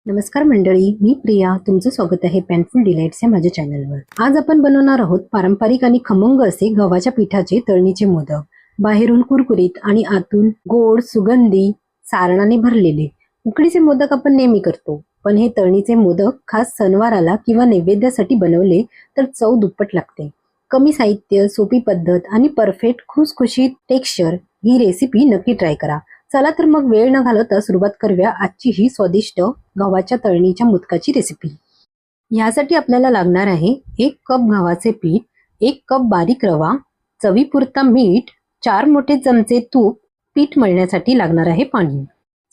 नमस्कार मंडळी, मी प्रिया. तुमचं स्वागत आहे पॅनफुल डिलाइट्स या माझ्या चॅनलवर. आज आपण बनवणार आहोत पारंपरिक आणि खमंग असे गव्हाच्या पिठाचे तळणीचे मोदक. बाहेरून कुरकुरीत आणि आतून गोड सुगंधी सारणाने भरलेले. उकडीचे मोदक आपण नेहमी करतो, पण हे तळणीचे मोदक खास सणवाराला किंवा नैवेद्यासाठी बनवले तर चव दुप्पट लागते. कमी साहित्य, सोपी पद्धत आणि परफेक्ट खुसखुशीत टेक्स्चर. ही रेसिपी नक्की ट्राय करा. चला तर मग वेळ न घालवता सुरुवात करूया आजची ही स्वादिष्ट गव्हाच्या तळणीच्या मोदकाची रेसिपी. यासाठी आपल्याला लागणार आहे 1 कप गव्हाचे पीठ, 1 कप बारीक रवा, चवीपुरता मीठ, 4 मोठे चमचे तूप, पीठ मळण्यासाठी लागणार आहे पाणी.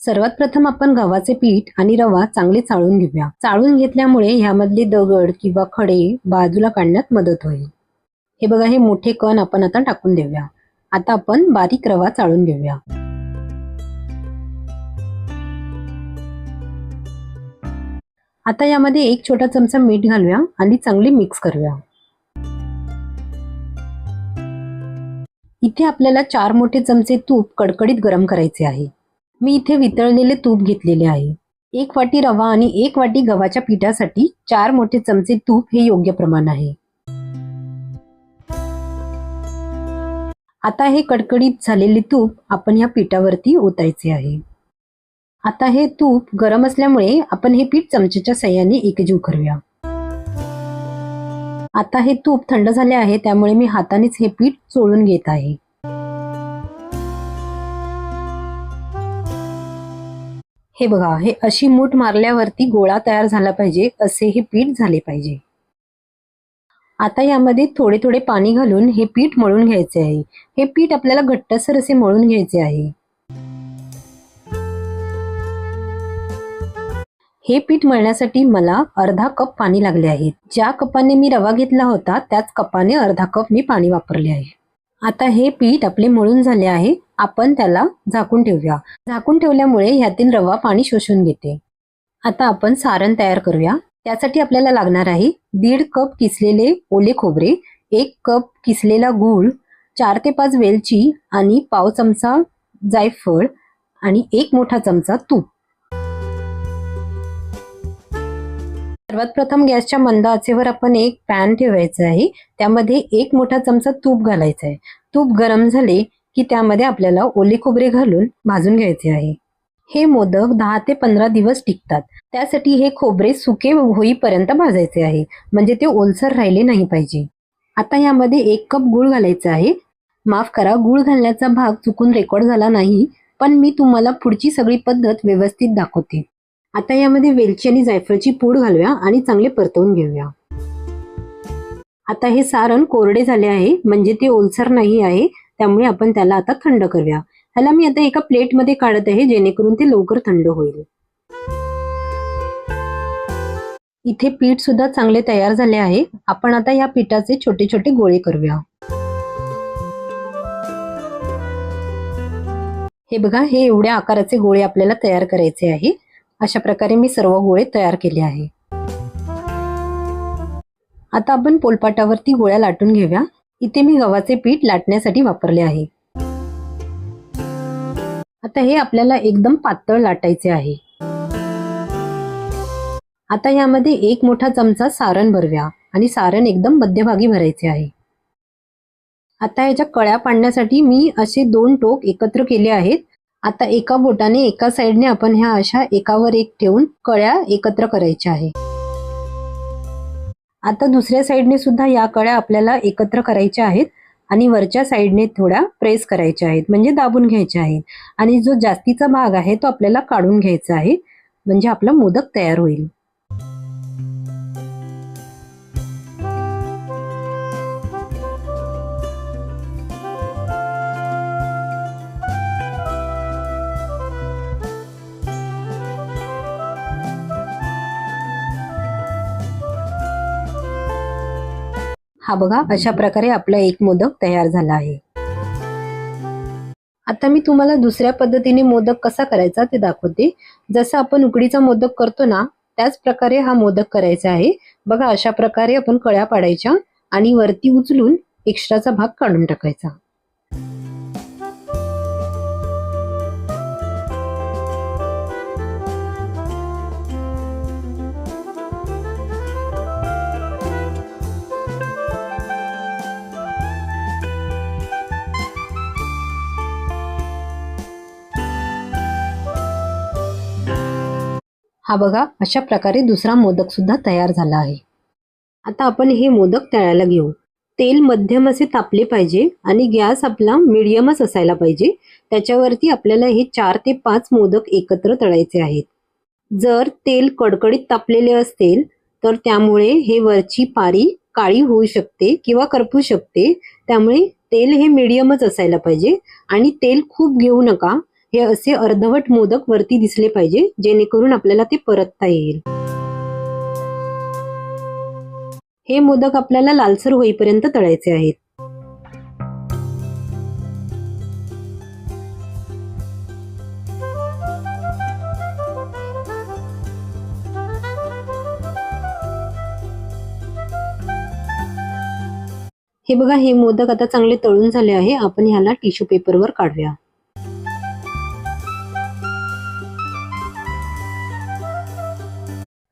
सर्वात प्रथम आपण गव्हाचे पीठ आणि रवा चांगले चाळून घेऊया. चाळून घेतल्यामुळे ह्यामधले दगड किंवा खडे बाजूला काढण्यात मदत होईल. हे बघा, हे मोठे कण आपण आता टाकून देऊया. आता आपण बारीक रवा चाळून घेऊया. आता यामध्ये 1 छोटा चमचा मीठ घालूया आणि चांगले मिक्स करूया. इथे आपल्याला 4 मोठे चमचे तूप कडकडीत गरम करायचे आहे. मी इथे वितळलेले तूप घेतलेले आहे. 1 वाटी रवा आणि 1 वाटी गव्हाच्या पिठासाठी 4 मोठे चमचे तूप हे योग्य प्रमाण आहे. आता हे कडकडीत झालेले तूप आपण या पिठावरती ओतायचे आहे. आता हे तूप गरम असल्यामुळे आपण हे पीठ चमच्याच्या साहाय्याने एकजीव करूया. आता हे तूप थंड झाले आहे, त्यामुळे मी हातानेच हे पीठ चोळून घेत आहे. हे बघा, हे अशी मूठ मारल्यावरती गोळा तयार झाला पाहिजे, असे हे पीठ झाले पाहिजे. आता यामध्ये थोडे थोडे पाणी घालून हे पीठ मळून घ्यायचे आहे. हे पीठ आपल्याला घट्टसर असे मळून घ्यायचे आहे. हे पीठ मळण्यासाठी मला अर्धा कप पाणी लागले आहे. ज्या कपाने मी रवा घेतला होता त्याच कपाने अर्धा कप मी पाणी वापरले आहे. आता हे पीठ आपले मळून झाले आहे. आपण त्याला झाकून ठेवूया. झाकून ठेवल्यामुळे ह्यातील रवा पाणी शोषून घेते. आता आपण सारण तयार करूया. त्यासाठी आपल्याला लागणार आहे 1.5 कप किसलेले ओले खोबरे, 1 कप किसलेला गूळ, 4 ते 5 वेलची आणि पाव चमचा जायफळ आणि 1 मोठा चमचा तूप. सर्वात प्रथम गॅसच्या मंद आचेवर आपण एक पॅन ठेवायचा आहे. त्यामध्ये 1 मोठा चमचा तूप घालायचा आहे. तूप गरम झाले की त्यामध्ये आपल्याला ओले खोबरे घालून भाजून घ्यायचे आहे. हे मोदक 10 ते 15 दिवस टिकतात. त्यासाठी हे खोबरे सुके होईपर्यंत भाजायचे आहे, म्हणजे ते ओलसर राहिले नाही पाहिजे. आता यामध्ये 1 कप गूळ घालायचा आहे. माफ करा, गूळ घालण्याचा भाग चुकून रेकॉर्ड झाला नाही, पण मी तुम्हाला पुढची सगळी पद्धत व्यवस्थित दाखवते. आता यामध्ये वेलची आणि जायफळची पूड घालूया आणि चांगले परतवून घेऊया. आता हे सारण कोरडे झाले आहे, म्हणजे ते ओलसर नाही आहे, त्यामुळे आपण त्याला आता थंड करूया. ह्याला मी आता एका प्लेटमध्ये काढत आहे, जेणेकरून ते लवकर थंड होईल. इथे पीठ सुद्धा चांगले तयार झाले आहे. आपण आता या पिठाचे छोटे छोटे गोळे करूया. हे बघा, हे एवढ्या आकाराचे गोळे आपल्याला तयार करायचे आहे. अशा प्रकारे मी सर्व गोळे तयार केले आहे. आता आपण पोलपाटावरती गोळ्या लाटून घेऊया. इथे मी गव्हाचे पीठ लाटण्यासाठी वापरले आहे. आता हे आपल्याला एकदम पातळ लाटायचे आहे. आता यामध्ये 1 मोठा चमचा सारण भरूया आणि सारण एकदम मध्यभागी भरायचे आहे. आता याच्या कळ्या पाडण्यासाठी मी असे 2 टोक एकत्र केले आहेत. आता एका बोटाने एका साइडने आपण ह्या अशा एकावर एक ठेवून कळ्या एकत्र करायच्या आहे. आता दुसऱ्या साइडने सुद्धा या कळ्या आपल्याला एकत्र करायच्या आहेत आणि वरच्या साइडने थोड्या प्रेस करायच्या आहेत, म्हणजे दाबून घ्यायच्या आहेत. आणि जो जास्तीचा भाग आहे तो आपल्याला काढून घ्यायचा आहे, म्हणजे आपला मोदक तयार होईल. हा बघा, अशा प्रकारे आपला एक मोदक तयार झाला आहे. आता मी तुम्हाला दुसऱ्या पद्धतीने मोदक कसा करायचा ते दाखवते. जसं आपण उकडीचा मोदक करतो ना, त्याच प्रकारे हा मोदक करायचा आहे. बघा, अशा प्रकारे आपण कळ्या पाडायच्या आणि वरती उचलून एक्स्ट्राचा भाग काढून टाकायचा. हा बघा, अशा प्रकारे दुसरा मोदक सुद्धा तयार झाला आहे. आता आपण हे मोदक तळायला घेऊ. तेल मध्यम असे तापले पाहिजे आणि गॅस आपला मिडियमच असायला पाहिजे. त्याच्यावरती आपल्याला हे 4 ते 5 मोदक एकत्र तळायचे आहेत. जर तेल कडकडीत तापलेले असेल तर त्यामुळे हे वरची पारी काळी होऊ शकते किंवा करपू शकते. त्यामुळे तेल हे मिडियमच असायला पाहिजे आणि तेल खूप घेऊ नका. हे असे अर्धवट मोदक वरती दिसले पाहिजे, जेणेकरून आपल्याला ते परतता येईल. हे मोदक आपल्याला लालसर होईपर्यंत तळायचे आहेत. हे बघा, हे मोदक आता चांगले तळून झाले आहे. आपण ह्याला टिश्यू पेपरवर काढूया.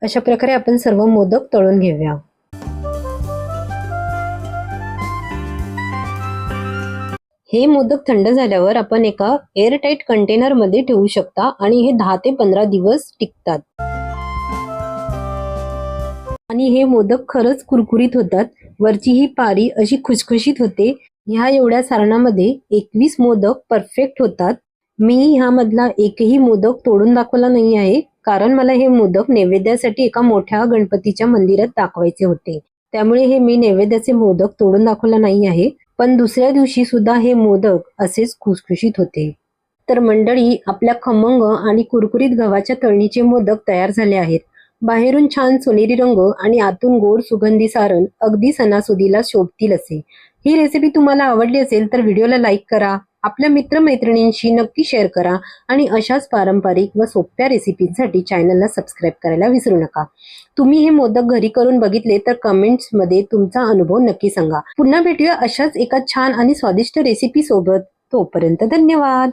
अशा प्रकारे आपण सर्व मोदक तळून घेऊया. हे मोदक थंड झाल्यावर आपण एका एअरटाईट कंटेनर मध्ये ठेवू शकता आणि हे 10 ते 15 दिवस टिकतात. आणि हे मोदक खरंच कुरकुरीत होतात. वरची ही पारी अशी खुसखुशीत होते. ह्या एवढ्या सारणामध्ये 21 मोदक परफेक्ट होतात. मी ह्यामधला एकही मोदक तोडून दाखवला नाही आहे, कारण मला हे मोदक नैवेद्यासाठी एका मोठ्या गणपतीच्या मंदिरात दाखवायचे होते. त्यामुळे हे मी नैवेद्याचे मोदक तोडून दाखवला नाही आहे. पण दुसऱ्या दिवशी सुद्धा हे मोदक असेच खुसखुशीत होते. तर मंडळी, आपल्या खमंग आणि कुरकुरीत गव्हाच्या तळणीचे मोदक तयार झाले आहेत. बाहेरून छान सोनेरी रंग आणि आतून गोड सुगंधी सारण अगदी सणासुदीला शोभतील असे. ही रेसिपी तुम्हाला आवडली असेल तर व्हिडिओला लाईक करा, आपल्या मित्रमैत्रिणींशी नक्की शेअर करा आणि अशाच पारंपरिक व सोप्या रेसिपींसाठी चॅनलला सबस्क्राईब करायला विसरू नका. तुम्ही हे मोदक घरी करून बघितले तर कमेंट्समध्ये तुमचा अनुभव नक्की सांगा. पुन्हा भेटूया अशाच एका छान आणि स्वादिष्ट रेसिपी सोबत. तोपर्यंत धन्यवाद.